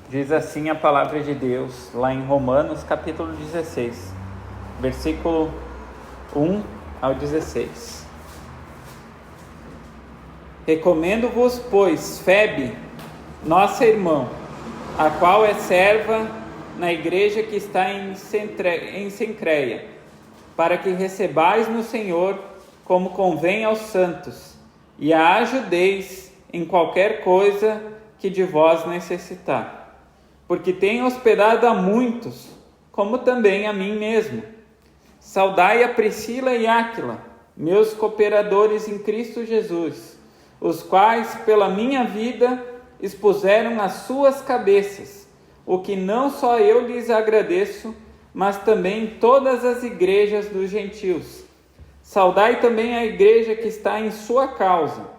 Diz assim a palavra de Deus, lá em Romanos, capítulo 16, versículo 1 ao 16. Recomendo-vos, pois, Febe, nossa irmã, a qual é serva na igreja que está em Cencreia, para que recebais no Senhor como convém aos santos, e a ajudeis em qualquer coisa que de vós necessitar. Porque tenho hospedado a muitos, como também a mim mesmo. Saudai a Priscila e Áquila, meus cooperadores em Cristo Jesus, os quais, pela minha vida, expuseram as suas cabeças, o que não só eu lhes agradeço, mas também todas as igrejas dos gentios. Saudai também a igreja que está em sua casa.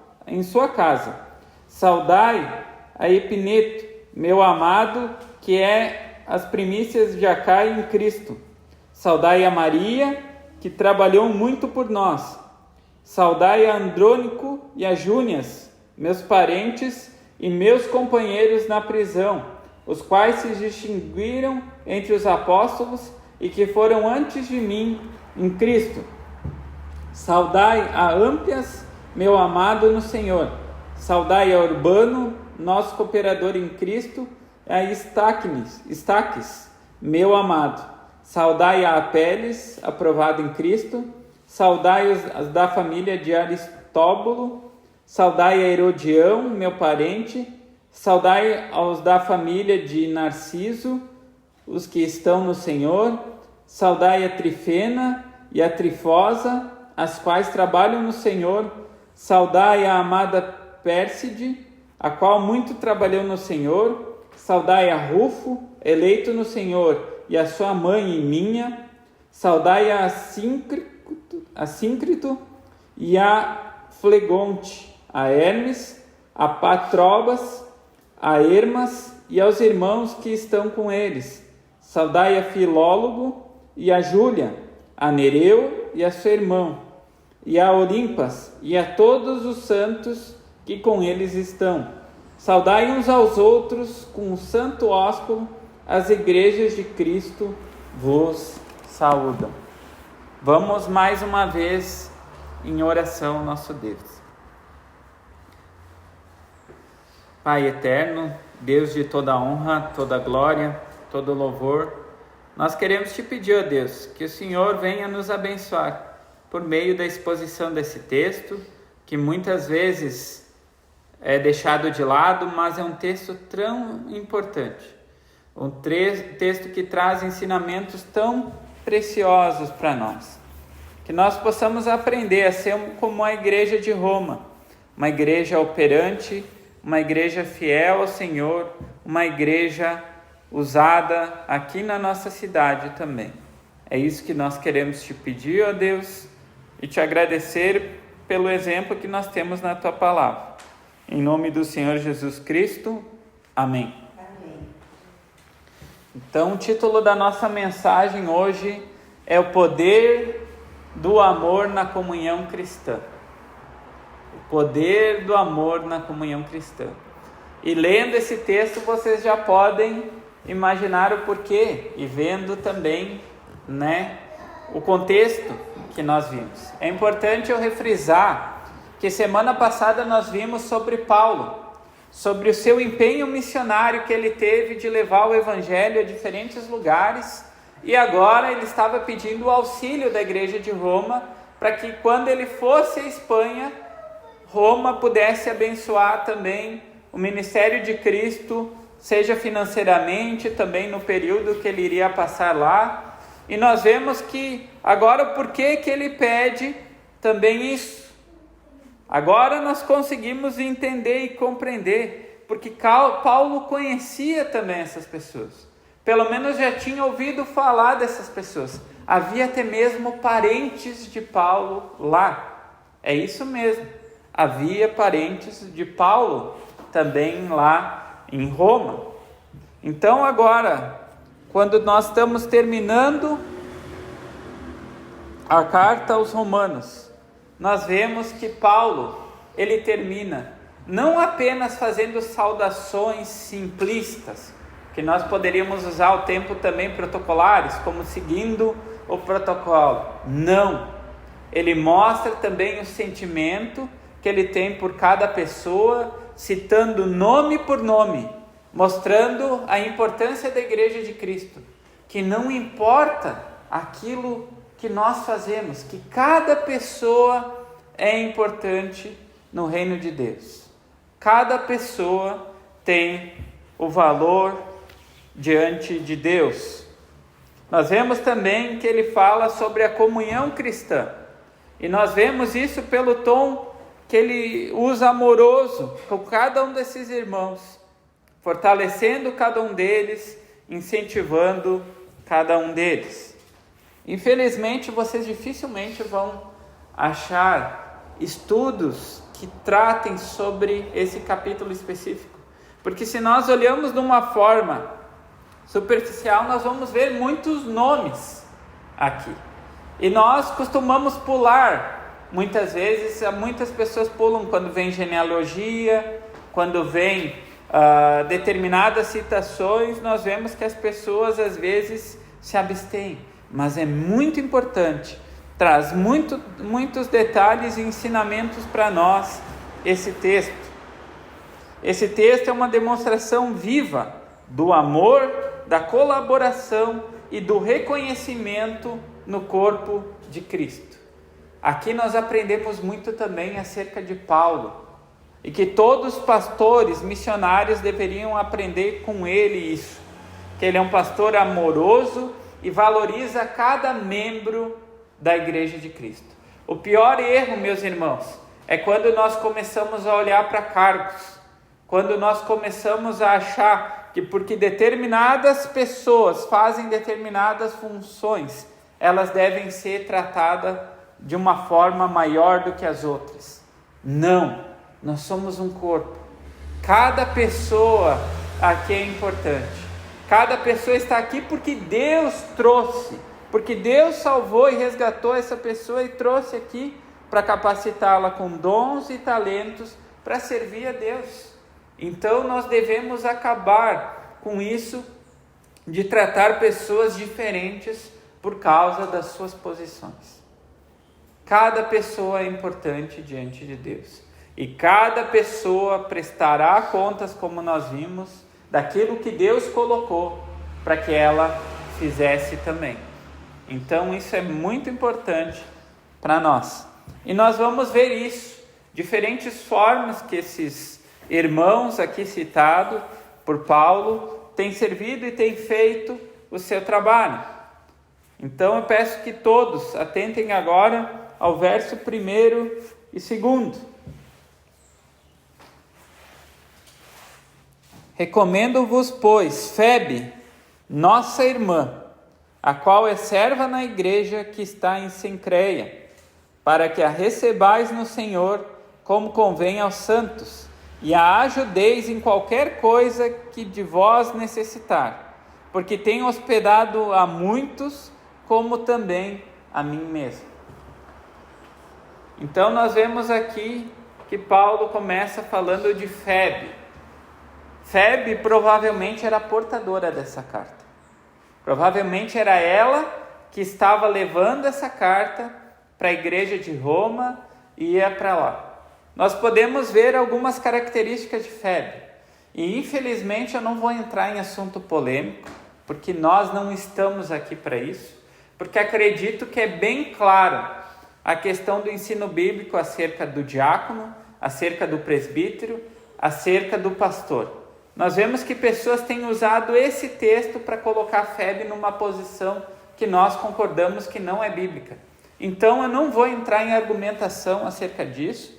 Saudai a Epineto, meu amado, que é as primícias de Acaia em Cristo. Saudai a Maria, que trabalhou muito por nós. Saudai a Andrônico e a Júnias, meus parentes e meus companheiros na prisão, os quais se distinguiram entre os apóstolos e que foram antes de mim em Cristo. Saudai a Âmpias, meu amado no Senhor. Saudai a Urbano, nosso cooperador em Cristo, e a Estaques, meu amado. Saudai a Apeles, aprovado em Cristo. Saudai os da família de Aristóbulo. Saudai a Herodião, meu parente. Saudai aos da família de Narciso, os que estão no Senhor. Saudai a Trifena e a Trifosa, as quais trabalham no Senhor. Saudai a amada Pérside, a qual muito trabalhou no Senhor. Saudai a Rufo, eleito no Senhor, e a sua mãe e minha. Saudai a Síncrito e a Flegonte, a Hermes, a Patrobas, a Hermas e aos irmãos que estão com eles. Saudai a Filólogo e a Júlia, a Nereu e a seu irmão, e a Olimpas e a todos os santos que com eles estão. Saudai uns aos outros com o santo ósculo. As igrejas de Cristo vos saúdam. Vamos mais uma vez em oração, nosso Deus. Pai eterno, Deus de toda honra, toda glória, todo louvor, nós queremos te pedir, ó Deus, que o Senhor venha nos abençoar por meio da exposição desse texto, que muitas vezes é deixado de lado, mas é um texto tão importante. Um texto que traz ensinamentos tão preciosos para nós. Que nós possamos aprender a ser como a igreja de Roma, uma igreja operante, uma igreja fiel ao Senhor, uma igreja usada aqui na nossa cidade também. É isso que nós queremos te pedir, ó Deus, e te agradecer pelo exemplo que nós temos na tua palavra. Em nome do Senhor Jesus Cristo, amém. Amém. Então, o título da nossa mensagem hoje é o poder do amor na comunhão cristã. O poder do amor na comunhão cristã. E lendo esse texto, vocês já podem imaginar o porquê e vendo também, o contexto que nós vimos. É importante eu refrisar que semana passada nós vimos sobre Paulo, sobre o seu empenho missionário que ele teve de levar o evangelho a diferentes lugares, e agora ele estava pedindo o auxílio da igreja de Roma, para que quando ele fosse à Espanha, Roma pudesse abençoar também o ministério de Cristo, seja financeiramente, também no período que ele iria passar lá. E nós vemos que agora por que ele pede também isso? Agora nós conseguimos entender e compreender, porque Paulo conhecia também essas pessoas. Pelo menos já tinha ouvido falar dessas pessoas. Havia até mesmo parentes de Paulo lá. É isso mesmo. Havia parentes de Paulo também lá em Roma. Então agora, quando nós estamos terminando a carta aos Romanos, nós vemos que Paulo, ele termina não apenas fazendo saudações simplistas, que nós poderíamos usar o tempo também protocolares, como seguindo o protocolo. Não. Ele mostra também o sentimento que ele tem por cada pessoa, citando nome por nome, mostrando a importância da Igreja de Cristo, que não importa aquilo que nós fazemos, que cada pessoa é importante no reino de Deus. Cada pessoa tem o valor diante de Deus. Nós vemos também que ele fala sobre a comunhão cristã, e nós vemos isso pelo tom que ele usa amoroso com cada um desses irmãos, fortalecendo cada um deles, incentivando cada um deles. Infelizmente, vocês dificilmente vão achar estudos que tratem sobre esse capítulo específico, porque se nós olhamos de uma forma superficial, nós vamos ver muitos nomes aqui, e nós costumamos pular. Muitas vezes, muitas pessoas pulam quando vem genealogia, quando vem determinadas citações, nós vemos que as pessoas às vezes se abstêm, mas é muito importante, traz muitos detalhes e ensinamentos para nós esse texto. Esse texto é uma demonstração viva do amor, da colaboração e do reconhecimento no corpo de Cristo. Aqui nós aprendemos muito também acerca de Paulo, e que todos os pastores missionários deveriam aprender com ele isso, que ele é um pastor amoroso e valoriza cada membro da Igreja de Cristo. O pior erro, meus irmãos, é quando nós começamos a olhar para cargos, quando nós começamos a achar que porque determinadas pessoas fazem determinadas funções, elas devem ser tratadas de uma forma maior do que as outras. Não, nós somos um corpo. Cada pessoa aqui é importante. Cada pessoa está aqui porque Deus trouxe, porque Deus salvou e resgatou essa pessoa e trouxe aqui para capacitá-la com dons e talentos para servir a Deus. Então nós devemos acabar com isso de tratar pessoas diferentes por causa das suas posições. Cada pessoa é importante diante de Deus, e cada pessoa prestará contas, como nós vimos, daquilo que Deus colocou para que ela fizesse também. Então isso é muito importante para nós, e nós vamos ver isso, diferentes formas que esses irmãos aqui citados por Paulo têm servido e têm feito o seu trabalho. Então eu peço que todos atentem agora ao verso 1 e 2. Recomendo-vos, pois, Febe, nossa irmã, a qual é serva na igreja que está em Cencreia, para que a recebais no Senhor como convém aos santos, e a ajudeis em qualquer coisa que de vós necessitar, porque tenho hospedado a muitos, como também a mim mesmo. Então nós vemos aqui que Paulo começa falando de Febe. Febe provavelmente era a portadora dessa carta. Provavelmente era ela que estava levando essa carta para a igreja de Roma e ia para lá. Nós podemos ver algumas características de Febe. E infelizmente eu não vou entrar em assunto polêmico, porque nós não estamos aqui para isso, porque acredito que é bem claro a questão do ensino bíblico acerca do diácono, acerca do presbítero, acerca do pastor. Nós vemos que pessoas têm usado esse texto para colocar Febe numa posição que nós concordamos que não é bíblica. Então eu não vou entrar em argumentação acerca disso.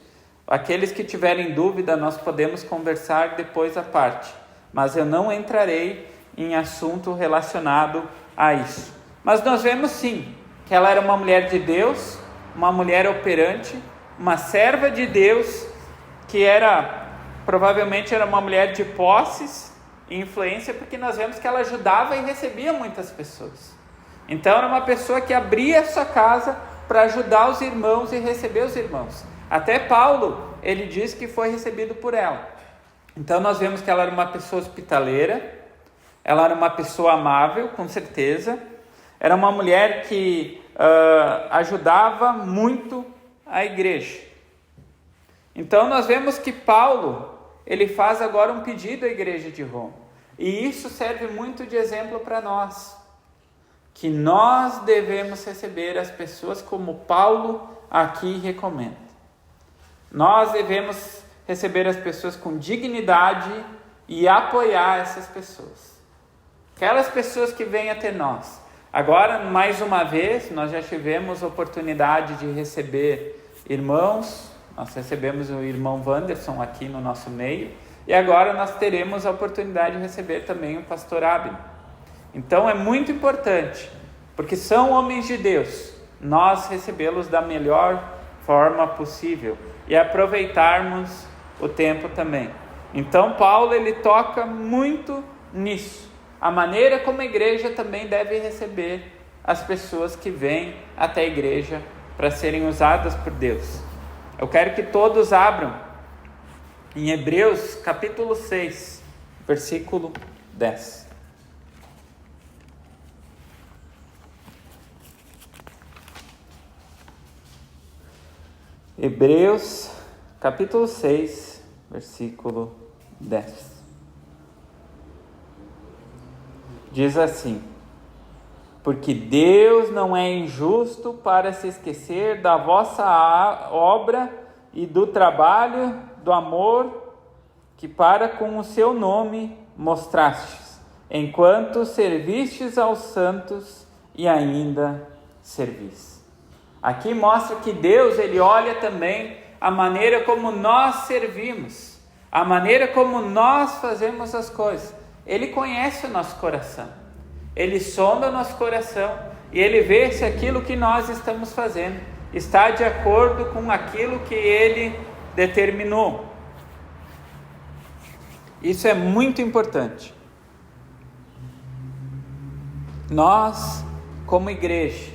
Aqueles que tiverem dúvida, nós podemos conversar depois à parte, mas eu não entrarei em assunto relacionado a isso. Mas nós vemos sim que ela era uma mulher de Deus, uma mulher operante, uma serva de Deus, que provavelmente era uma mulher de posses e influência, porque nós vemos que ela ajudava e recebia muitas pessoas. Então era uma pessoa que abria a sua casa para ajudar os irmãos e receber os irmãos. Até Paulo, ele diz que foi recebido por ela. Então nós vemos que ela era uma pessoa hospitaleira, ela era uma pessoa amável, com certeza. Era uma mulher que ajudava muito a igreja. Então nós vemos que Paulo, ele faz agora um pedido à igreja de Roma. E isso serve muito de exemplo para nós. Que nós devemos receber as pessoas como Paulo aqui recomenda. Nós devemos receber as pessoas com dignidade e apoiar essas pessoas. Aquelas pessoas que vêm até nós. Agora, mais uma vez, nós já tivemos oportunidade de receber irmãos. Nós recebemos o irmão Wanderson aqui no nosso meio. E agora nós teremos a oportunidade de receber também o pastor Abner. Então é muito importante, porque são homens de Deus, nós recebê-los da melhor forma possível e aproveitarmos o tempo também. Então Paulo, ele toca muito nisso. A maneira como a igreja também deve receber as pessoas que vêm até a igreja para serem usadas por Deus. Eu quero que todos abram em Hebreus capítulo 6, versículo 10. Hebreus capítulo 6, versículo 10. Diz assim: porque Deus não é injusto para se esquecer da vossa obra e do trabalho, do amor que para com o seu nome mostrastes, enquanto servistes aos santos e ainda servis. Aqui mostra que Deus, ele olha também a maneira como nós servimos, a maneira como nós fazemos as coisas. Ele conhece o nosso coração, ele sonda o nosso coração e ele vê se aquilo que nós estamos fazendo está de acordo com aquilo que ele determinou. Isso é muito importante. Nós, como igreja,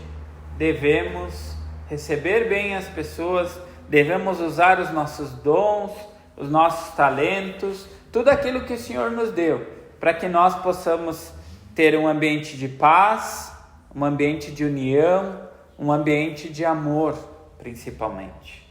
devemos receber bem as pessoas, devemos usar os nossos dons, os nossos talentos, tudo aquilo que o Senhor nos deu, para que nós possamos ter um ambiente de paz, um ambiente de união, um ambiente de amor, principalmente.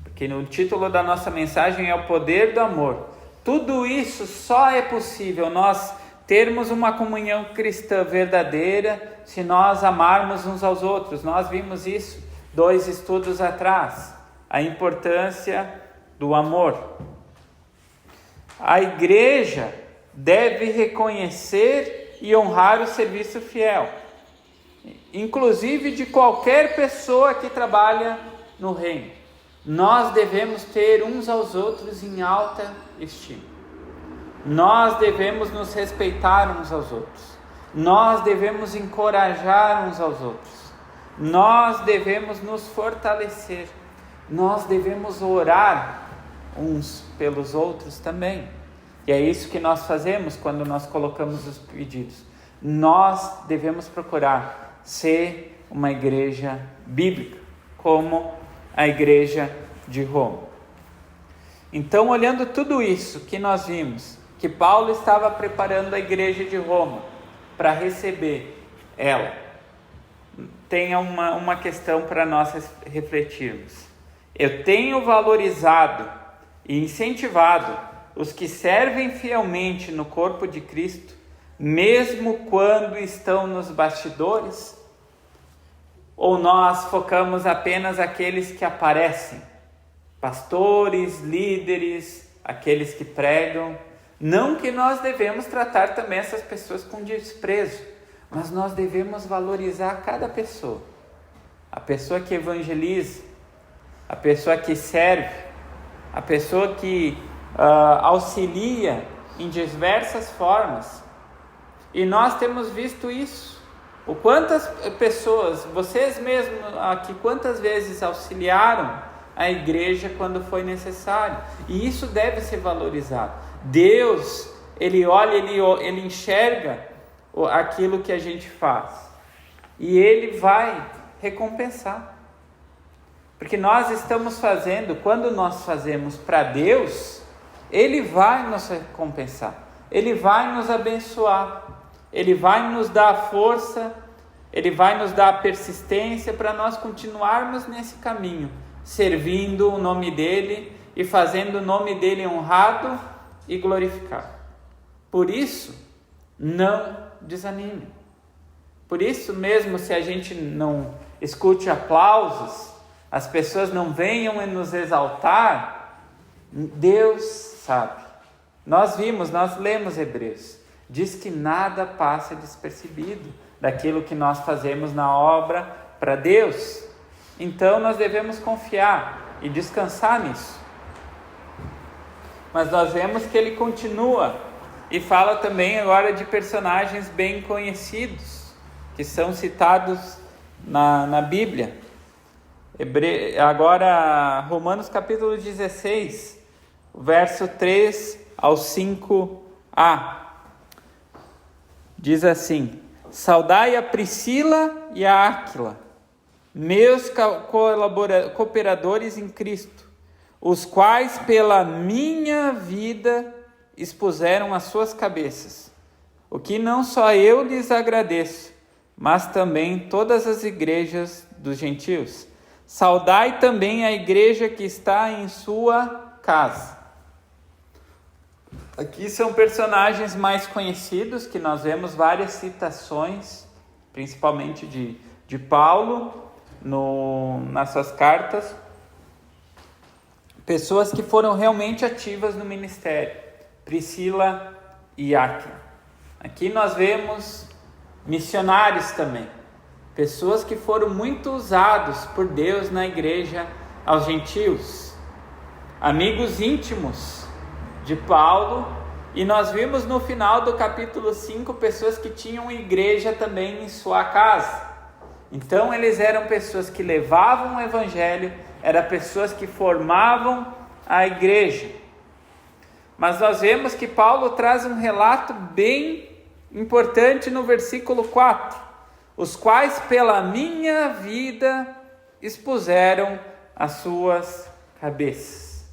Porque no título da nossa mensagem é o poder do amor. Tudo isso só é possível nós termos uma comunhão cristã verdadeira se nós amarmos uns aos outros. Nós vimos isso 2 estudos atrás, a importância do amor. A igreja deve reconhecer e honrar o serviço fiel, inclusive de qualquer pessoa que trabalha no reino. Nós devemos ter uns aos outros em alta estima. Nós devemos nos respeitar uns aos outros. Nós devemos encorajar uns aos outros. Nós devemos nos fortalecer. Nós devemos orar uns pelos outros também. E é isso que nós fazemos quando nós colocamos os pedidos. Nós devemos procurar ser uma igreja bíblica, como a igreja de Roma. Então, olhando tudo isso que nós vimos, que Paulo estava preparando a igreja de Roma para receber ela, tem uma questão para nós refletirmos. Eu tenho valorizado e incentivado os que servem fielmente no corpo de Cristo, mesmo quando estão nos bastidores? Ou nós focamos apenas aqueles que aparecem? Pastores, líderes, aqueles que pregam? Não que nós devemos tratar também essas pessoas com desprezo, mas nós devemos valorizar cada pessoa. A pessoa que evangeliza, a pessoa que serve, a pessoa que auxilia em diversas formas. E nós temos visto isso. O quantas pessoas, vocês mesmos aqui, quantas vezes auxiliaram a igreja quando foi necessário. E isso deve ser valorizado. Deus, Ele olha, Ele enxerga aquilo que a gente faz. E Ele vai recompensar. Porque nós estamos fazendo, quando nós fazemos para Deus, Ele vai nos recompensar. Ele vai nos abençoar, Ele vai nos dar a força, Ele vai nos dar a persistência para nós continuarmos nesse caminho, servindo o nome dEle e fazendo o nome dEle honrado e glorificado. Por isso, não desanime. Por isso mesmo, se a gente não escute aplausos, as pessoas não venham nos exaltar, Deus sabe. Nós lemos Hebreus, diz que nada passa despercebido daquilo que nós fazemos na obra para Deus. Então nós devemos confiar e descansar nisso. Mas nós vemos que ele continua e fala também agora de personagens bem conhecidos, que são citados na Bíblia. Agora, Romanos capítulo 16, verso 3 ao 5a. Diz assim: saudai a Priscila e a Áquila, meus cooperadores em Cristo, os quais pela minha vida expuseram as suas cabeças, o que não só eu lhes agradeço, mas também todas as igrejas dos gentios. Saudai também a igreja que está em sua casa. Aqui são personagens mais conhecidos, que nós vemos várias citações, principalmente de Paulo, nas suas cartas. Pessoas que foram realmente ativas no ministério. Priscila e Áquila. Aqui nós vemos missionários também. Pessoas que foram muito usados por Deus na igreja aos gentios. Amigos íntimos de Paulo. E nós vimos no final do capítulo 5 pessoas que tinham igreja também em sua casa. Então eles eram pessoas que levavam o evangelho, eram pessoas que formavam a igreja. Mas nós vemos que Paulo traz um relato bem importante no versículo 4. Os quais pela minha vida expuseram as suas cabeças.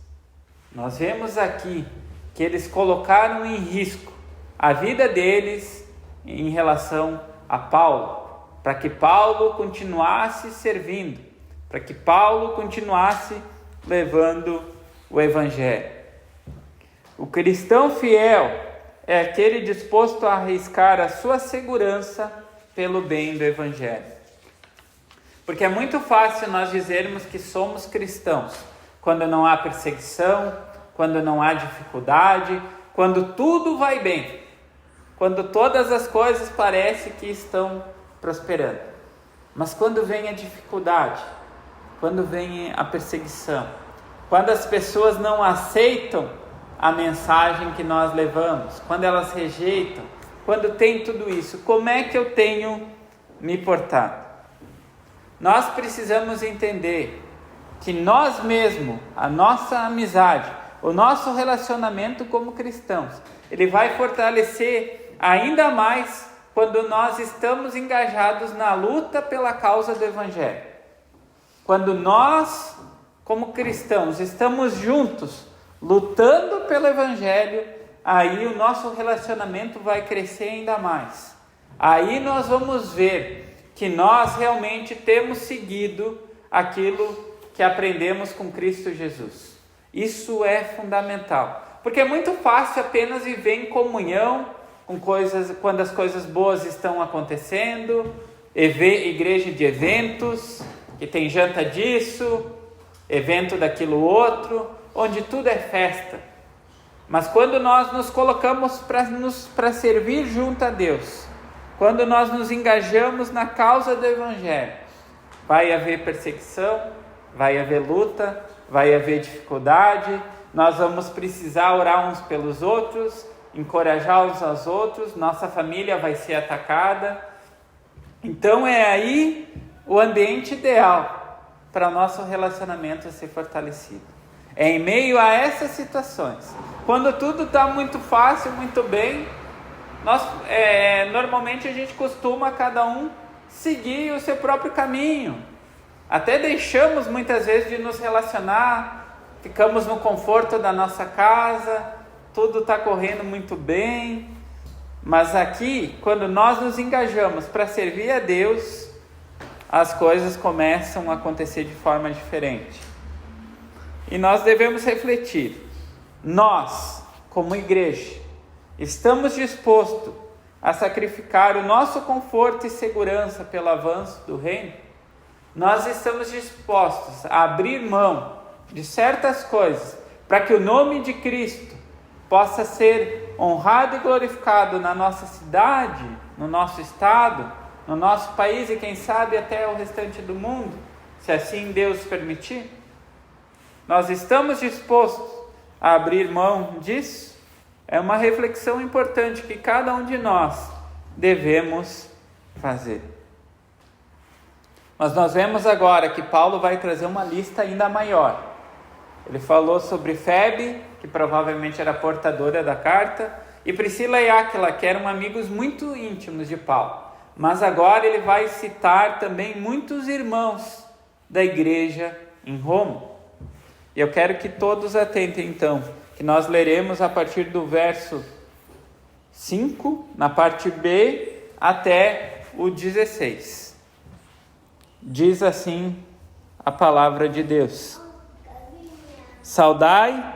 Nós vemos aqui que eles colocaram em risco a vida deles em relação a Paulo, para que Paulo continuasse servindo, para que Paulo continuasse levando o evangelho. O cristão fiel é aquele disposto a arriscar a sua segurança pelo bem do evangelho. Porque é muito fácil nós dizermos que somos cristãos quando não há perseguição, quando não há dificuldade, quando tudo vai bem, quando todas as coisas parecem que estão prosperando. Mas quando vem a dificuldade, quando vem a perseguição, quando as pessoas não aceitam a mensagem que nós levamos, quando elas rejeitam, quando tem tudo isso, como é que eu tenho me portado? Nós precisamos entender que nós mesmos, a nossa amizade, o nosso relacionamento como cristãos, ele vai fortalecer ainda mais quando nós estamos engajados na luta pela causa do evangelho. Quando nós, como cristãos, estamos juntos, lutando pelo evangelho, aí o nosso relacionamento vai crescer ainda mais. Aí nós vamos ver que nós realmente temos seguido aquilo que aprendemos com Cristo Jesus. Isso é fundamental, porque é muito fácil apenas viver em comunhão com coisas, quando as coisas boas estão acontecendo, igreja de eventos, que tem janta disso, evento daquilo outro, onde tudo é festa. Mas quando nós nos colocamos para servir junto a Deus, quando nós nos engajamos na causa do evangelho, vai haver perseguição, vai haver luta, vai haver dificuldade, nós vamos precisar orar uns pelos outros, encorajar uns aos outros, nossa família vai ser atacada. Então é aí o ambiente ideal para o nosso relacionamento ser fortalecido. É em meio a essas situações. Quando tudo está muito fácil, muito bem, normalmente a gente costuma cada um seguir o seu próprio caminho. Até deixamos muitas vezes de nos relacionar, ficamos no conforto da nossa casa, tudo está correndo muito bem, mas aqui, quando nós nos engajamos para servir a Deus, as coisas começam a acontecer de forma diferente. E nós devemos refletir, nós, como igreja, estamos dispostos a sacrificar o nosso conforto e segurança pelo avanço do reino? Nós estamos dispostos a abrir mão de certas coisas para que o nome de Cristo possa ser honrado e glorificado na nossa cidade, no nosso estado, no nosso país e quem sabe até o restante do mundo, se assim Deus permitir? Nós estamos dispostos a abrir mão disso? É uma reflexão importante que cada um de nós devemos fazer. Mas nós vemos agora que Paulo vai trazer uma lista ainda maior. Ele falou sobre Febe, que provavelmente era portadora da carta, e Priscila e Áquila, que eram amigos muito íntimos de Paulo. Mas agora ele vai citar também muitos irmãos da igreja em Roma. E eu quero que todos atentem então, que nós leremos a partir do verso 5, na parte B, até o 16. Diz assim a palavra de Deus: Saudai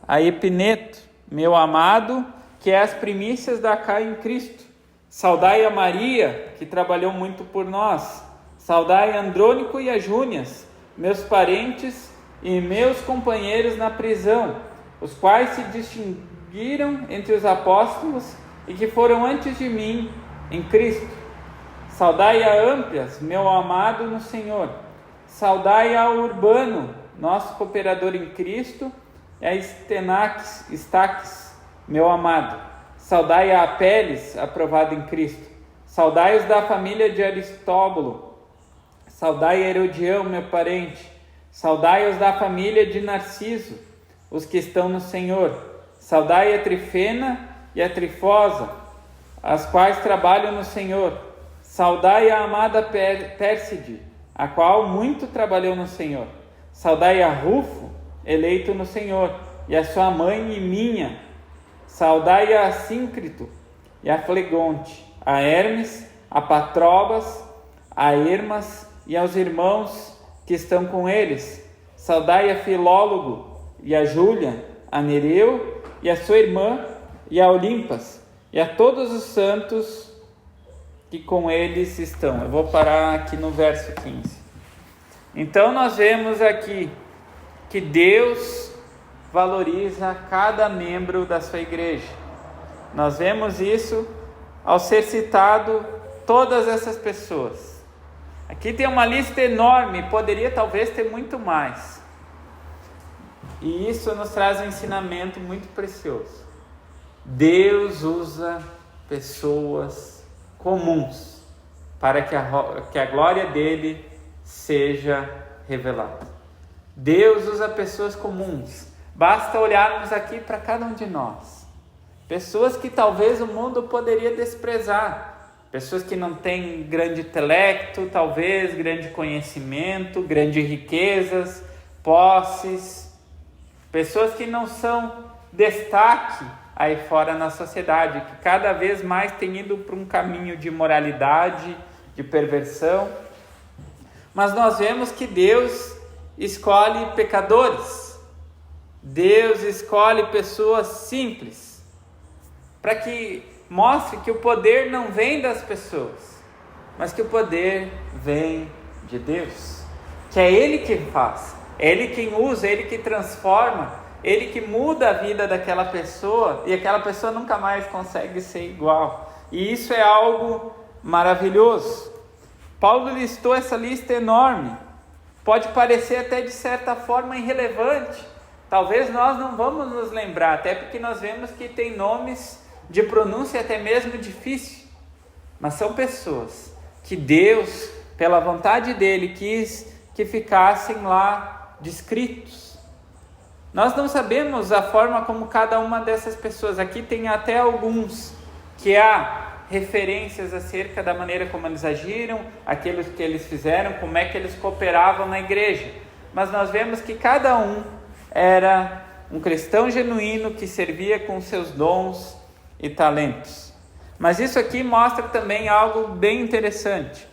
a Epineto, meu amado, que é as primícias da Caia em Cristo. Saudai a Maria, que trabalhou muito por nós. Saudai a Andrônico e a Júnias, meus parentes e meus companheiros na prisão, os quais se distinguiram entre os apóstolos e que foram antes de mim em Cristo. Saudai a Amplias, meu amado no Senhor. Saudai a Urbano, nosso cooperador em Cristo, e a Estaques, meu amado. Saudai a Apeles, aprovado em Cristo. Saudai os da família de Aristóbulo. Saudai a Herodião, meu parente. Saudai os da família de Narciso, os que estão no Senhor. Saudai a Trifena e a Trifosa, as quais trabalham no Senhor. Saudai a amada Pérside, a qual muito trabalhou no Senhor. Saudai a Rufo, eleito no Senhor, e a sua mãe e minha. Saudai a Assíncrito e a Flegonte, a Hermes, a Patrobas, a Hermas e aos irmãos que estão com eles. Saudai a Filólogo e a Júlia, a Nereu e a sua irmã e a Olimpas, e a todos os santos que com eles estão. Eu vou parar aqui no verso 15. Então nós vemos aqui que Deus valoriza cada membro da sua igreja. Nós vemos isso ao ser citado todas essas pessoas. Aqui tem uma lista enorme, poderia talvez ter muito mais. E isso nos traz um ensinamento muito precioso. Deus usa pessoas comuns para que a glória dele seja revelada. Deus usa pessoas comuns. Basta olharmos aqui para cada um de nós. Pessoas que talvez o mundo poderia desprezar. Pessoas que não têm grande intelecto, talvez grande conhecimento, grandes riquezas, posses. Pessoas que não são destaque aí fora na sociedade, que cada vez mais têm ido para um caminho de imoralidade, de perversão. Mas nós vemos que Deus escolhe pecadores. Deus escolhe pessoas simples, para que mostre que o poder não vem das pessoas, mas que o poder vem de Deus, que é Ele quem faz, é Ele quem usa, é Ele que transforma, é Ele que muda a vida daquela pessoa, e aquela pessoa nunca mais consegue ser igual, e isso é algo maravilhoso. Paulo listou essa lista enorme, pode parecer até de certa forma irrelevante, talvez nós não vamos nos lembrar, até porque nós vemos que tem nomes de pronúncia até mesmo difícil, mas são pessoas que Deus, pela vontade dele, quis que ficassem lá descritos. Nós não sabemos a forma como cada uma dessas pessoas, aqui tem até alguns que há referências acerca da maneira como eles agiram, aquilo que eles fizeram, como é que eles cooperavam na igreja, mas nós vemos que cada um era um cristão genuíno que servia com seus dons e talentos. Mas isso aqui mostra também algo bem interessante.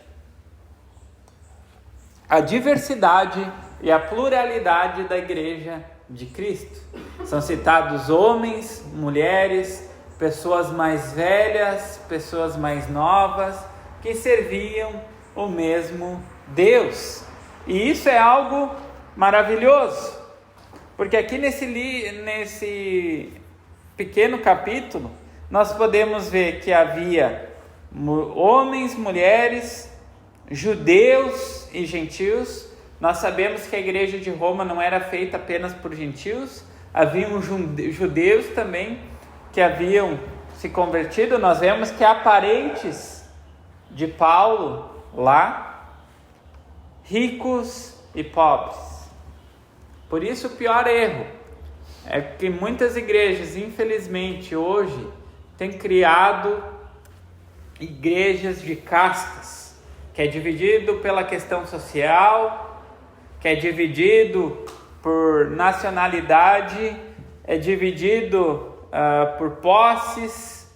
A diversidade e a pluralidade da Igreja de Cristo. São citados homens, mulheres, pessoas mais velhas, pessoas mais novas, que serviam o mesmo Deus. E isso é algo maravilhoso, porque aqui nesse pequeno capítulo, nós podemos ver que havia homens, mulheres, judeus e gentios. Nós sabemos que a igreja de Roma não era feita apenas por gentios, haviam judeus também que haviam se convertido. Nós vemos que há parentes de Paulo lá, ricos e pobres. Por isso o pior erro é que muitas igrejas, infelizmente, hoje têm criado igrejas de castas, que é dividido pela questão social, que é dividido por nacionalidade, é dividido por posses,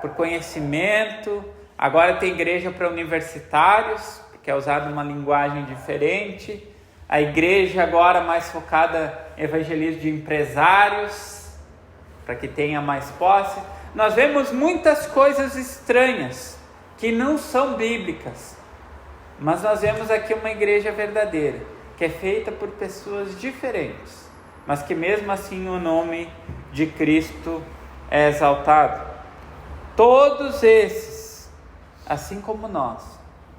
por conhecimento. Agora tem igreja para universitários, porque é usada uma linguagem diferente. A igreja agora mais focada em evangelismo de empresários, para que tenha mais posse. Nós vemos muitas coisas estranhas, que não são bíblicas, mas nós vemos aqui uma igreja verdadeira, que é feita por pessoas diferentes, mas que mesmo assim o nome de Cristo é exaltado. Todos esses, assim como nós,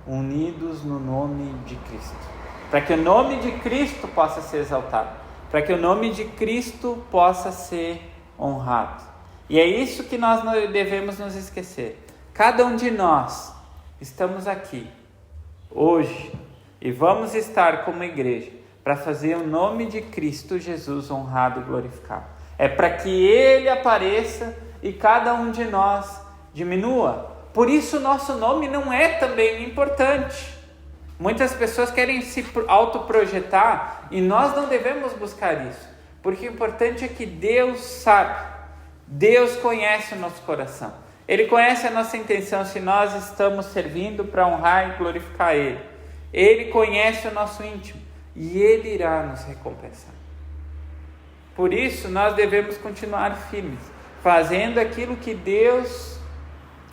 unidos no nome de Cristo, para que o nome de Cristo possa ser exaltado, para que o nome de Cristo possa ser honrado. E é isso que nós não devemos nos esquecer. Cada um de nós estamos aqui hoje e vamos estar como igreja para fazer o nome de Cristo Jesus honrado e glorificado. É para que Ele apareça e cada um de nós diminua. Por isso nosso nome não é também importante. Muitas pessoas querem se autoprojetar e nós não devemos buscar isso, porque o importante é que Deus sabe, Deus conhece o nosso coração, Ele conhece a nossa intenção, se nós estamos servindo para honrar e glorificar Ele. Ele conhece o nosso íntimo e Ele irá nos recompensar. Por isso nós devemos continuar firmes, fazendo aquilo que Deus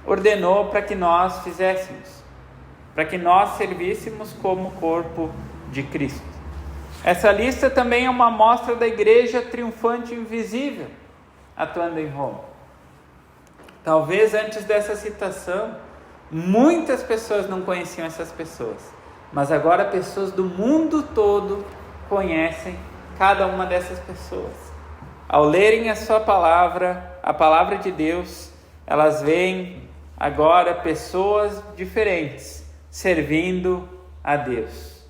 ordenou para que nós fizéssemos, para que nós servíssemos como corpo de Cristo. Essa lista também é uma amostra da igreja triunfante e invisível atuando em Roma. Talvez antes dessa citação, muitas pessoas não conheciam essas pessoas, mas agora pessoas do mundo todo conhecem cada uma dessas pessoas. Ao lerem a sua palavra, a palavra de Deus, elas veem agora pessoas diferentes servindo a Deus.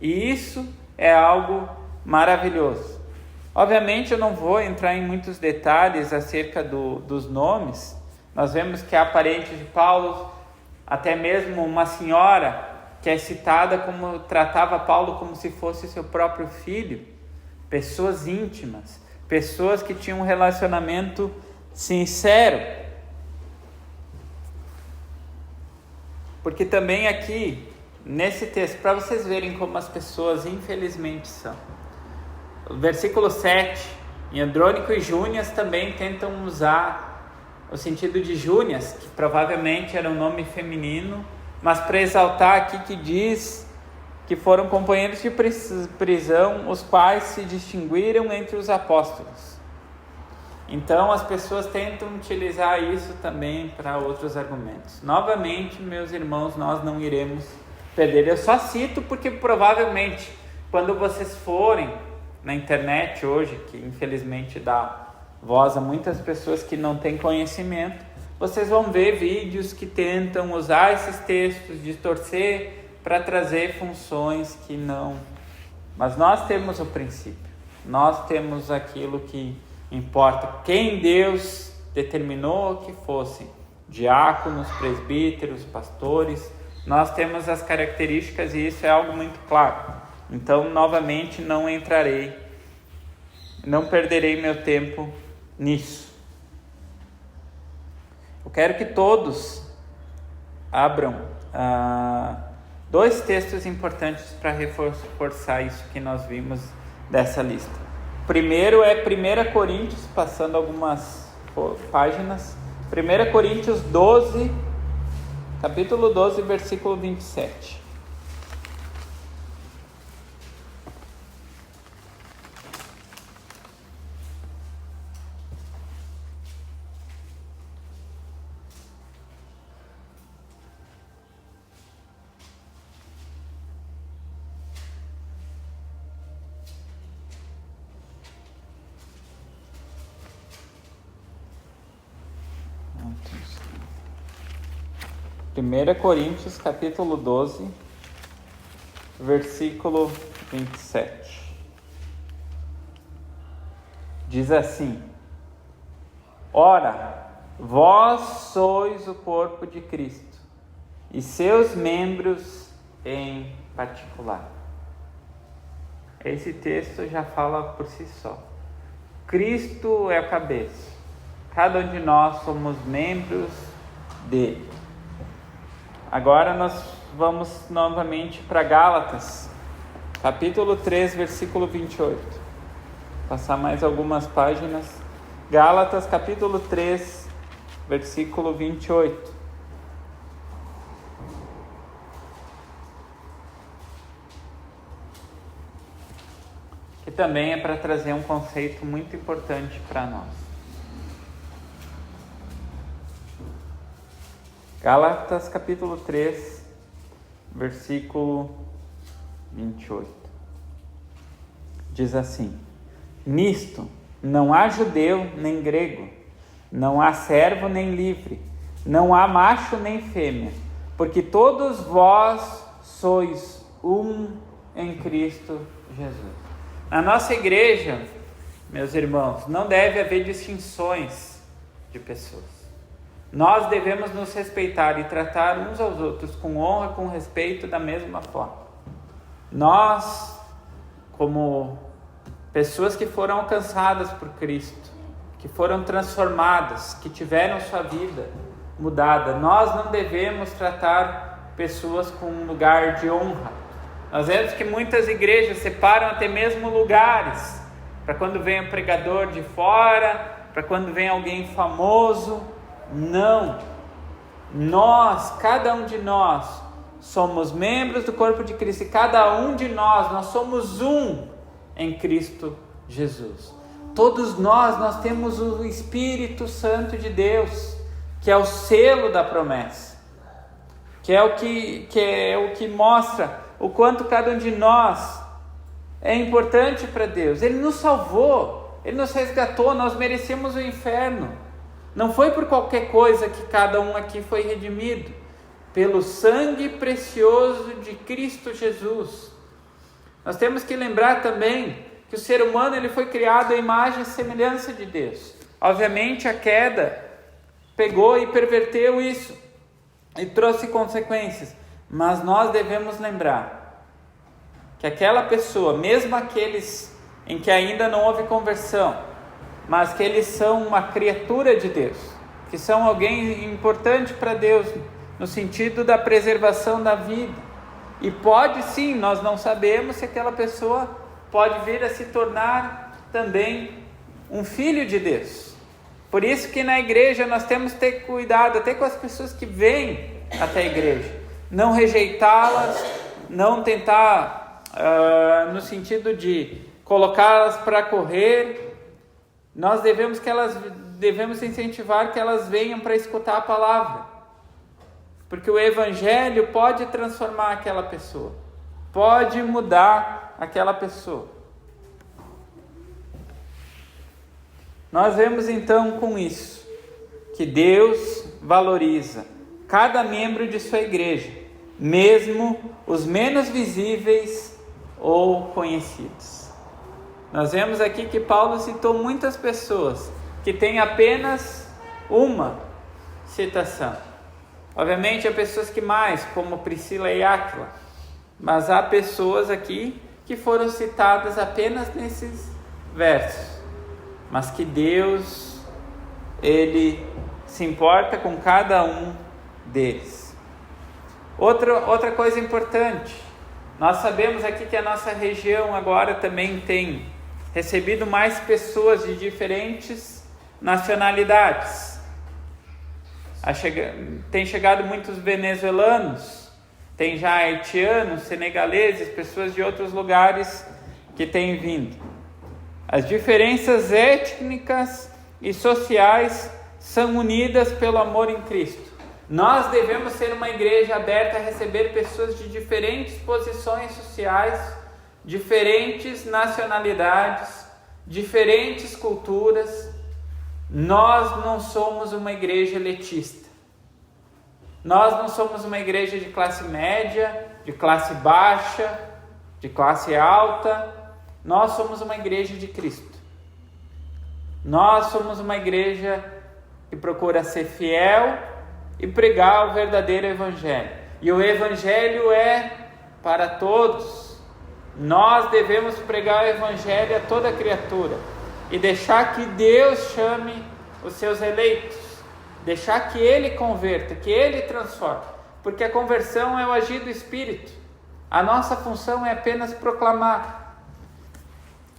E isso é algo maravilhoso. Obviamente eu não vou entrar em muitos detalhes acerca dos nomes. Nós vemos que há parentes de Paulo, até mesmo uma senhora que é citada como tratava Paulo como se fosse seu próprio filho. Pessoas íntimas, pessoas que tinham um relacionamento sincero. Porque também aqui, nesse texto, para vocês verem como as pessoas infelizmente são. O versículo 7, em Andrônico e Júnias também tentam usar o sentido de Júnias, que provavelmente era um nome feminino, mas para exaltar aqui que diz que foram companheiros de prisão, os quais se distinguiram entre os apóstolos. Então as pessoas tentam utilizar isso também para outros argumentos. Novamente, meus irmãos, nós não iremos perder. Eu só cito porque provavelmente quando vocês forem na internet hoje, que infelizmente dá voz a muitas pessoas que não têm conhecimento, vocês vão ver vídeos que tentam usar esses textos, distorcer para trazer funções que não... Mas nós temos o princípio, nós temos aquilo que importa, quem Deus determinou que fossem diáconos, presbíteros, pastores. Nós temos as características e isso é algo muito claro. Então, novamente, não entrarei não perderei meu tempo nisso. Eu quero que todos abram dois textos importantes para reforçar isso que nós vimos dessa lista. O primeiro é 1 Coríntios, passando algumas páginas. 1 Coríntios 12, capítulo 12, versículo 27. Primeira Coríntios, capítulo 12, versículo 27. Diz assim: Ora, vós sois o corpo de Cristo, e seus membros em particular. Esse texto já fala por si só. Cristo é a cabeça. Cada um de nós somos membros dele. Agora nós vamos novamente para Gálatas, capítulo 3, versículo 28. Passar mais algumas páginas. Gálatas, capítulo 3, versículo 28. Que também é para trazer um conceito muito importante para nós. Gálatas capítulo 3, versículo 28. Diz assim: Nisto não há judeu nem grego, não há servo nem livre, não há macho nem fêmea, porque todos vós sois um em Cristo Jesus. Na nossa igreja, meus irmãos, não deve haver distinções de pessoas. Nós devemos nos respeitar e tratar uns aos outros com honra, com respeito, da mesma forma. Nós, como pessoas que foram alcançadas por Cristo, que foram transformadas, que tiveram sua vida mudada, nós não devemos tratar pessoas com um lugar de honra. Nós vemos que muitas igrejas separam até mesmo lugares, para quando vem um pregador de fora, para quando vem alguém famoso. Não, cada um de nós somos membros do corpo de Cristo, e cada um de nós somos um em Cristo Jesus. Todos nós temos o Espírito Santo de Deus, que é o selo da promessa, que é o que mostra o quanto cada um de nós é importante para Deus. Ele nos salvou, Ele nos resgatou, nós merecíamos o inferno. Não foi por qualquer coisa que cada um aqui foi redimido, pelo sangue precioso de Cristo Jesus. Nós temos que lembrar também que o ser humano ele foi criado à imagem e semelhança de Deus. Obviamente a queda pegou e perverteu isso e trouxe consequências, mas nós devemos lembrar que aquela pessoa, mesmo aqueles em que ainda não houve conversão, mas que eles são uma criatura de Deus, que são alguém importante para Deus, no sentido da preservação da vida. E pode sim, nós não sabemos se aquela pessoa pode vir a se tornar também um filho de Deus. Por isso que na igreja nós temos que ter cuidado até com as pessoas que vêm até a igreja. Não rejeitá-las, não tentar, no sentido de colocá-las para correr. Nós devemos incentivar que elas venham para escutar a palavra, porque o Evangelho pode transformar aquela pessoa, pode mudar aquela pessoa. Nós vemos então com isso, que Deus valoriza cada membro de sua igreja, mesmo os menos visíveis ou conhecidos. Nós vemos aqui que Paulo citou muitas pessoas que têm apenas uma citação. Obviamente há pessoas que mais, como Priscila e Áquila, mas há pessoas aqui que foram citadas apenas nesses versos. mas que Deus, Ele se importa com cada um deles. Outra coisa importante, nós sabemos aqui que a nossa região agora também tem recebido mais pessoas de diferentes nacionalidades. Tem chegado muitos venezuelanos, tem já haitianos, senegaleses, pessoas de outros lugares que têm vindo. As diferenças étnicas e sociais são unidas pelo amor em Cristo. Nós devemos ser uma igreja aberta a receber pessoas de diferentes posições sociais, diferentes nacionalidades, diferentes culturas. Nós não somos uma igreja elitista. Nós não somos uma igreja de classe média, de classe baixa, de classe alta. Nós somos uma igreja de Cristo. Nós somos uma igreja que procura ser fiel e pregar o verdadeiro evangelho. E o evangelho é para todos. Nós devemos pregar o evangelho a toda criatura e deixar que Deus chame os seus eleitos, deixar que Ele converta, que Ele transforme, porque a conversão é o agir do Espírito. A nossa função é apenas proclamar.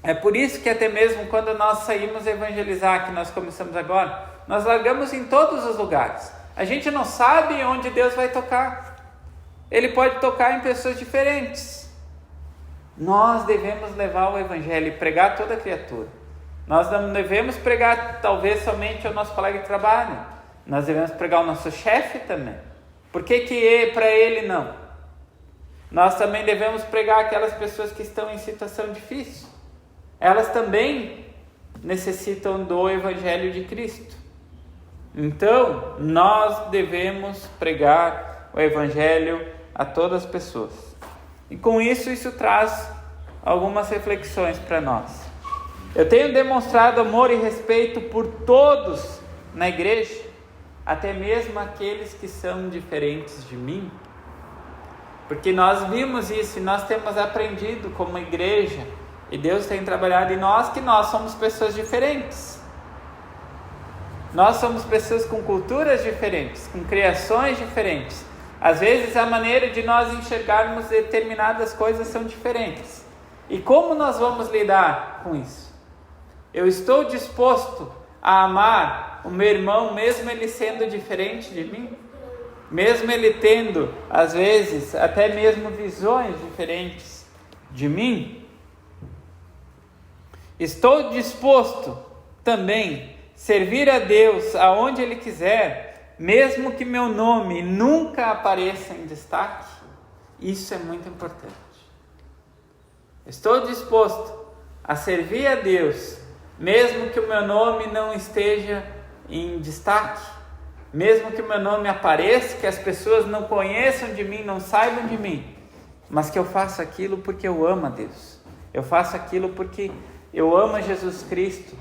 É por isso que até mesmo quando nós saímos evangelizar, que nós começamos agora, nós largamos em todos os lugares. A gente não sabe onde Deus vai tocar. Ele pode tocar em pessoas diferentes. Nós devemos levar o evangelho e pregar a toda criatura. Nós não devemos pregar talvez somente ao nosso colega de trabalho. Nós devemos pregar ao nosso chefe também. Por que para ele não? Nós também devemos pregar aquelas pessoas que estão em situação difícil. Elas também necessitam do evangelho de Cristo. Então, nós devemos pregar o evangelho a todas as pessoas. E com isso traz algumas reflexões para nós. Eu tenho demonstrado amor e respeito por todos na igreja, até mesmo aqueles que são diferentes de mim. Porque nós vimos isso e nós temos aprendido como igreja, e Deus tem trabalhado em nós, que nós somos pessoas diferentes. Nós somos pessoas com culturas diferentes, com criações diferentes. Às vezes a maneira de nós enxergarmos determinadas coisas são diferentes. E como nós vamos lidar com isso? Eu estou disposto a amar o meu irmão, mesmo ele sendo diferente de mim? Mesmo ele tendo, às vezes, até mesmo visões diferentes de mim? Estou disposto também a servir a Deus aonde Ele quiser, mesmo que meu nome nunca apareça em destaque? Isso é muito importante. Estou disposto a servir a Deus, mesmo que o meu nome não esteja em destaque, mesmo que o meu nome apareça, que as pessoas não conheçam de mim, não saibam de mim, mas que eu faça aquilo porque eu amo a Deus. Eu faço aquilo porque eu amo Jesus Cristo,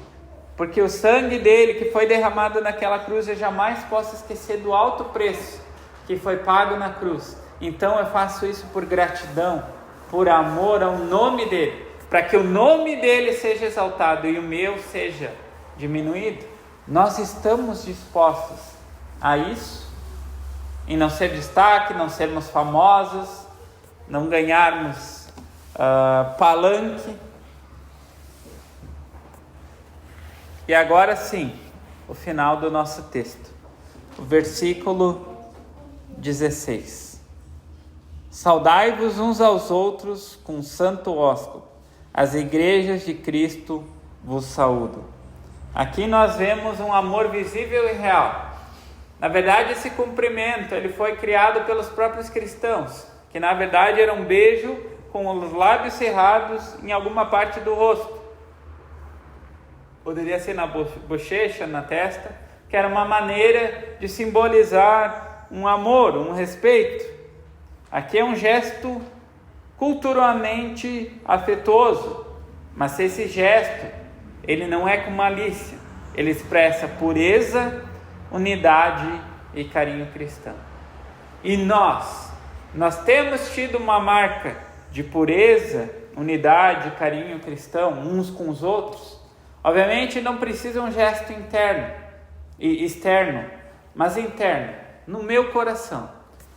porque o sangue dele que foi derramado naquela cruz, eu jamais posso esquecer do alto preço que foi pago na cruz. Então eu faço isso por gratidão, por amor ao nome dele, para que o nome dele seja exaltado e o meu seja diminuído. Nós estamos dispostos a isso, em não ser destaque, não sermos famosos, não ganharmos palanque. E agora sim, o final do nosso texto, o versículo 16. Saudai-vos uns aos outros com santo ósculo. As igrejas de Cristo vos saúdam. Aqui nós vemos um amor visível e real. Na verdade, esse cumprimento ele foi criado pelos próprios cristãos, que na verdade era um beijo com os lábios cerrados em alguma parte do rosto. Poderia ser na bochecha, na testa, que era uma maneira de simbolizar um amor, um respeito. Aqui é um gesto culturalmente afetuoso, mas esse gesto, ele não é com malícia, ele expressa pureza, unidade e carinho cristão. E nós temos tido uma marca de pureza, unidade e carinho cristão uns com os outros. Obviamente não precisa um gesto interno e externo, mas interno, no meu coração.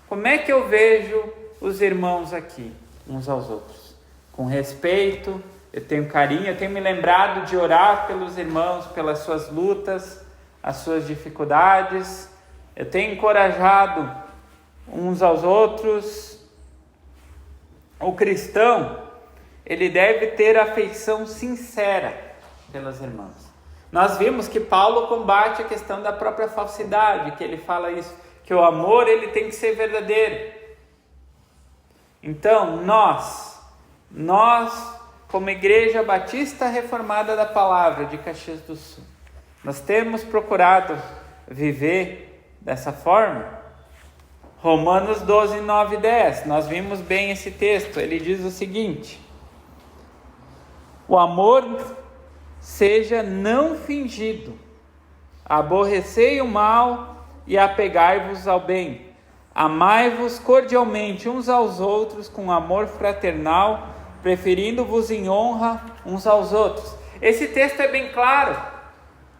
Como é que eu vejo os irmãos aqui, uns aos outros? Com respeito, eu tenho carinho, eu tenho me lembrado de orar pelos irmãos, pelas suas lutas, as suas dificuldades. Eu tenho encorajado uns aos outros. O cristão, ele deve ter afeição sincera pelos irmãos. Nós vimos que Paulo combate a questão da própria falsidade, que ele fala isso, que o amor ele tem que ser verdadeiro. Então, nós, como Igreja Batista Reformada da Palavra de Caxias do Sul, nós temos procurado viver dessa forma. Romanos 12, 9 e 10, nós vimos bem esse texto, ele diz o seguinte: o amor seja não fingido, aborrecei o mal e apegai-vos ao bem, amai-vos cordialmente uns aos outros com amor fraternal, preferindo-vos em honra uns aos outros. Esse texto é bem claro.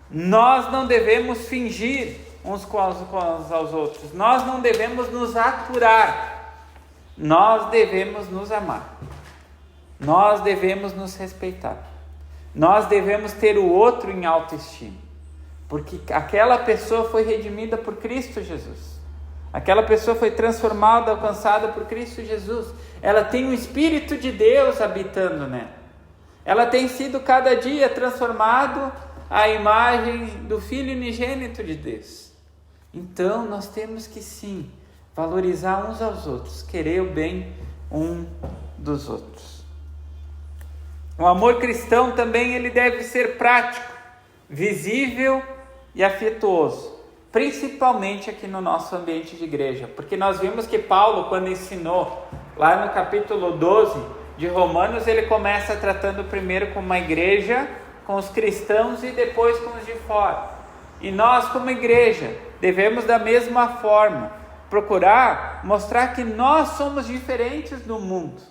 Nós não devemos fingir uns com os outros. Nós não devemos nos aturar. Nós devemos nos amar. Nós devemos nos respeitar. Nós devemos ter o outro em autoestima. Porque aquela pessoa foi redimida por Cristo Jesus. Aquela pessoa foi transformada, alcançada por Cristo Jesus. Ela tem o Espírito de Deus habitando nela. Ela tem sido cada dia transformado à imagem do Filho unigênito de Deus. Então nós temos que sim valorizar uns aos outros, querer o bem um dos outros. O amor cristão também ele deve ser prático, visível e afetuoso, principalmente aqui no nosso ambiente de igreja, porque nós vimos que Paulo, quando ensinou lá no capítulo 12 de Romanos, ele começa tratando primeiro com uma igreja, com os cristãos e depois com os de fora. E nós, como igreja, devemos da mesma forma procurar mostrar que nós somos diferentes do mundo,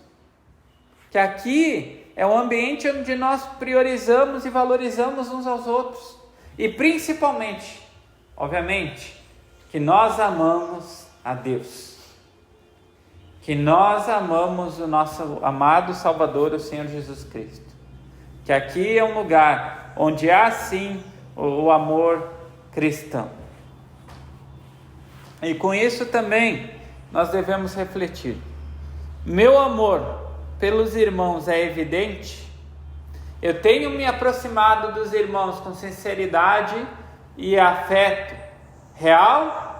que aqui é um ambiente onde nós priorizamos e valorizamos uns aos outros, e principalmente, obviamente, que nós amamos a Deus, que nós amamos o nosso amado Salvador, o Senhor Jesus Cristo, que aqui é um lugar onde há sim o amor cristão. E com isso também nós devemos refletir: meu amor pelos irmãos é evidente? Eu tenho me aproximado dos irmãos com sinceridade e afeto real?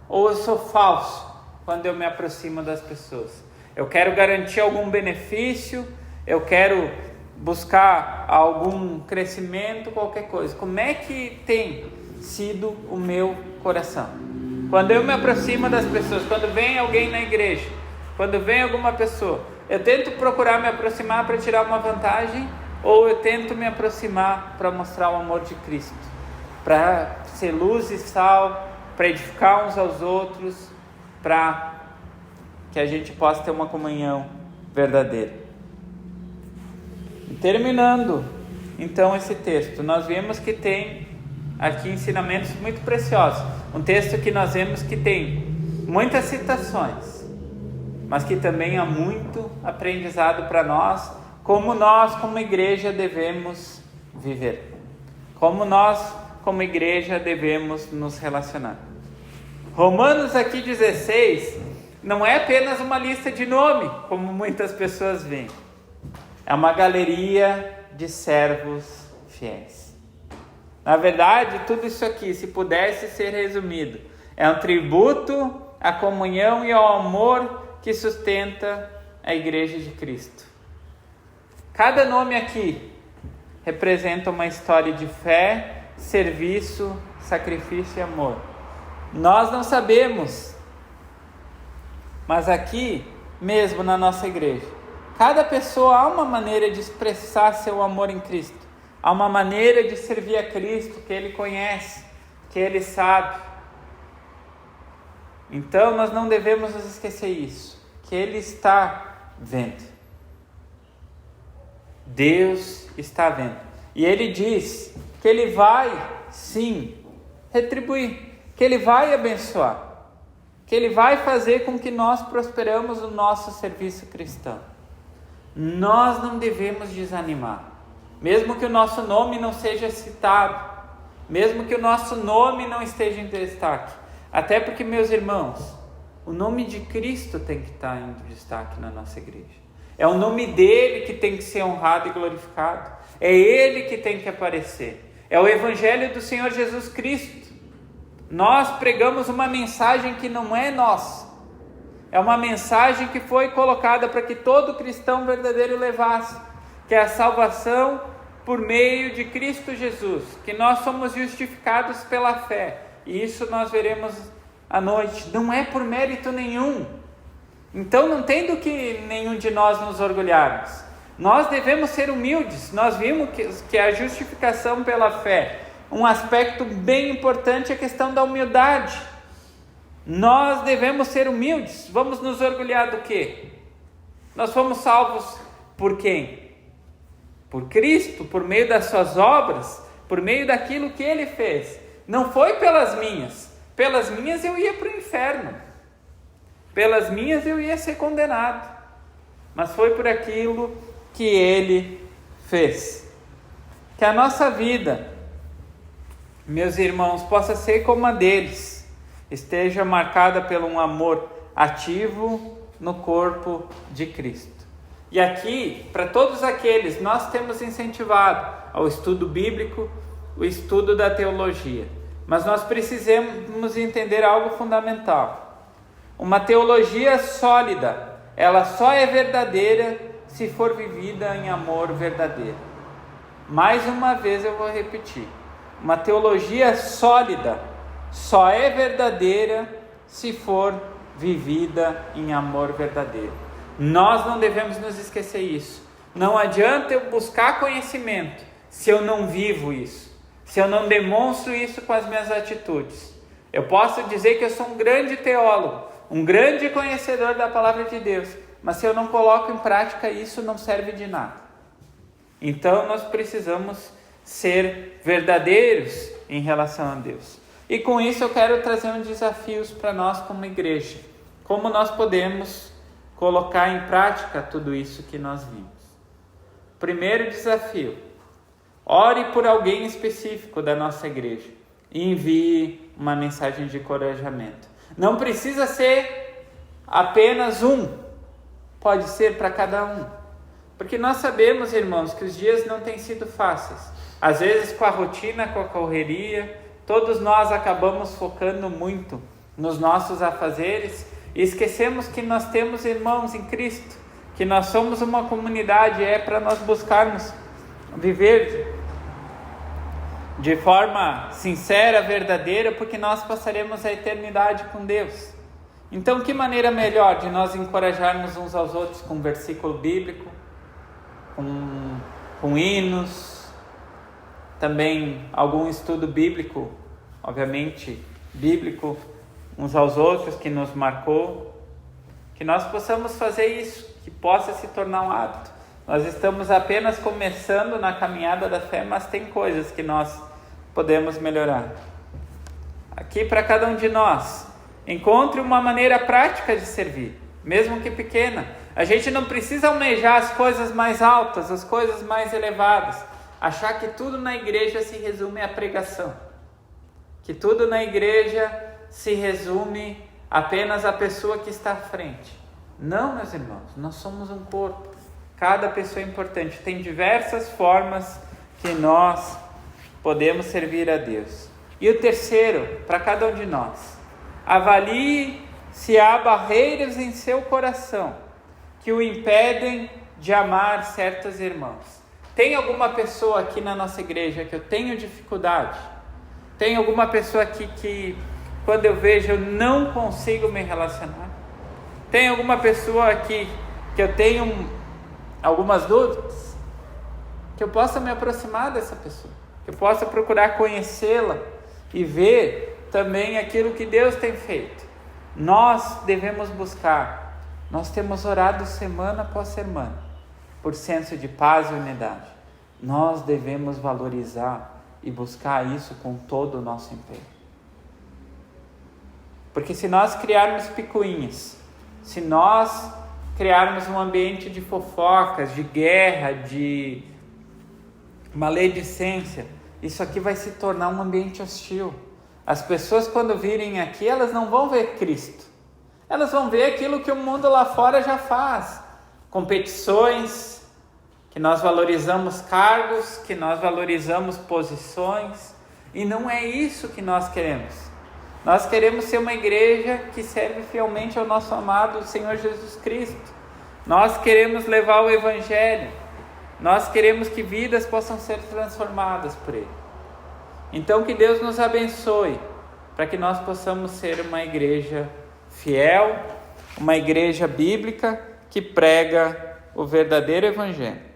Ou eu sou falso quando eu me aproximo das pessoas? Eu quero garantir algum benefício, eu quero buscar algum crescimento, qualquer coisa. Como é que tem sido o meu coração? Quando eu me aproximo das pessoas, quando vem alguém na igreja, quando vem alguma pessoa, eu tento procurar me aproximar para tirar uma vantagem, ou eu tento me aproximar para mostrar o amor de Cristo, para ser luz e sal, para edificar uns aos outros, para que a gente possa ter uma comunhão verdadeira. E terminando então esse texto, nós vemos que tem aqui ensinamentos muito preciosos. Um texto que nós vemos que tem muitas citações, mas que também há muito aprendizado para nós, como igreja devemos viver, como nós como igreja devemos nos relacionar. Romanos aqui 16 não é apenas uma lista de nome, como muitas pessoas veem. É uma galeria de servos fiéis. Na verdade, tudo isso aqui, se pudesse ser resumido, é um tributo à comunhão e ao amor que sustenta a Igreja de Cristo. Cada nome aqui representa uma história de fé, serviço, sacrifício e amor. Nós não sabemos, mas aqui mesmo na nossa igreja, cada pessoa há uma maneira de expressar seu amor em Cristo. Há uma maneira de servir a Cristo que Ele conhece, que Ele sabe. Então nós não devemos nos esquecer isso, que Ele está vendo. Deus está vendo. E ele diz que ele vai, sim, retribuir, que ele vai abençoar, que ele vai fazer com que nós prosperamos no nosso serviço cristão. Nós não devemos desanimar, mesmo que o nosso nome não seja citado, mesmo que o nosso nome não esteja em destaque. Até porque, meus irmãos, o nome de Cristo tem que estar em destaque na nossa igreja. É o nome dele que tem que ser honrado e glorificado. É ele que tem que aparecer. É o Evangelho do Senhor Jesus Cristo. Nós pregamos uma mensagem que não é nossa. É uma mensagem que foi colocada para que todo cristão verdadeiro levasse, que é a salvação por meio de Cristo Jesus, que nós somos justificados pela fé. E isso nós veremos à noite. Não é por mérito nenhum. Então não tem do que nenhum de nós nos orgulharmos. Nós devemos ser humildes. Nós vimos que a justificação pela fé, um aspecto bem importante é a questão da humildade. Nós devemos ser humildes. Vamos nos orgulhar do quê? Nós fomos salvos por quem? Por Cristo, por meio das suas obras, por meio daquilo que Ele fez. Não foi pelas minhas. Pelas minhas eu ia para o inferno. Pelas minhas eu ia ser condenado. Mas foi por aquilo que Ele fez. Que a nossa vida, meus irmãos, possa ser como a deles. Esteja marcada por um amor ativo no corpo de Cristo. E aqui, para todos aqueles, nós temos incentivado ao estudo bíblico, o estudo da teologia. Mas nós precisamos entender algo fundamental. Uma teologia sólida, ela só é verdadeira se for vivida em amor verdadeiro. Mais uma vez eu vou repetir. Uma teologia sólida só é verdadeira se for vivida em amor verdadeiro. Nós não devemos nos esquecer isso. Não adianta eu buscar conhecimento se eu não vivo isso, se eu não demonstro isso com as minhas atitudes. Eu posso dizer que eu sou um grande teólogo, um grande conhecedor da palavra de Deus, mas se eu não coloco em prática isso, não serve de nada. Então nós precisamos ser verdadeiros em relação a Deus. E com isso eu quero trazer uns desafios para nós como igreja. Como nós podemos colocar em prática tudo isso que nós vimos. Primeiro desafio: ore por alguém específico da nossa igreja e envie uma mensagem de encorajamento. Não precisa ser apenas um, pode ser para cada um. Porque nós sabemos, irmãos, que os dias não têm sido fáceis. Às vezes com a rotina, com a correria, todos nós acabamos focando muito nos nossos afazeres e esquecemos que nós temos irmãos em Cristo, que nós somos uma comunidade, é para nós buscarmos viver de forma sincera, verdadeira, porque nós passaremos a eternidade com Deus. Então, que maneira melhor de nós encorajarmos uns aos outros com versículo bíblico, com hinos, também algum estudo bíblico, obviamente bíblico, uns aos outros que nos marcou, que nós possamos fazer isso, que possa se tornar um hábito. Nós estamos apenas começando na caminhada da fé, mas tem coisas que nós podemos melhorar. Aqui para cada um de nós, encontre uma maneira prática de servir, mesmo que pequena. A gente não precisa almejar as coisas mais altas, as coisas mais elevadas, achar que tudo na igreja se resume à pregação, que tudo na igreja se resume apenas à pessoa que está à frente. Não, meus irmãos, nós somos um corpo, cada pessoa é importante, tem diversas formas que nós podemos servir a Deus. E o terceiro, para cada um de nós, avalie se há barreiras em seu coração que o impedem de amar certos irmãos. Tem alguma pessoa aqui na nossa igreja que eu tenho dificuldade? Tem alguma pessoa aqui que quando eu vejo eu não consigo me relacionar? Tem alguma pessoa aqui que eu tenho algumas dúvidas? Que eu possa me aproximar dessa pessoa, que eu possa procurar conhecê-la e ver também aquilo que Deus tem feito. Nós devemos buscar. Nós temos orado semana após semana por senso de paz e unidade. nós devemos valorizar e buscar isso com todo o nosso empenho. Porque se nós criarmos picuinhas, se nós criarmos um ambiente de fofocas, de guerra, de maledicência, isso aqui vai se tornar um ambiente hostil. As pessoas, quando virem aqui, elas não vão ver Cristo. Elas vão ver aquilo que o mundo lá fora já faz. Competições, que nós valorizamos cargos, que nós valorizamos posições. E não é isso que nós queremos. Nós queremos ser uma igreja que serve fielmente ao nosso amado Senhor Jesus Cristo. Nós queremos levar o Evangelho. Nós queremos que vidas possam ser transformadas por Ele. Então que Deus nos abençoe, para que nós possamos ser uma igreja fiel, uma igreja bíblica que prega o verdadeiro Evangelho.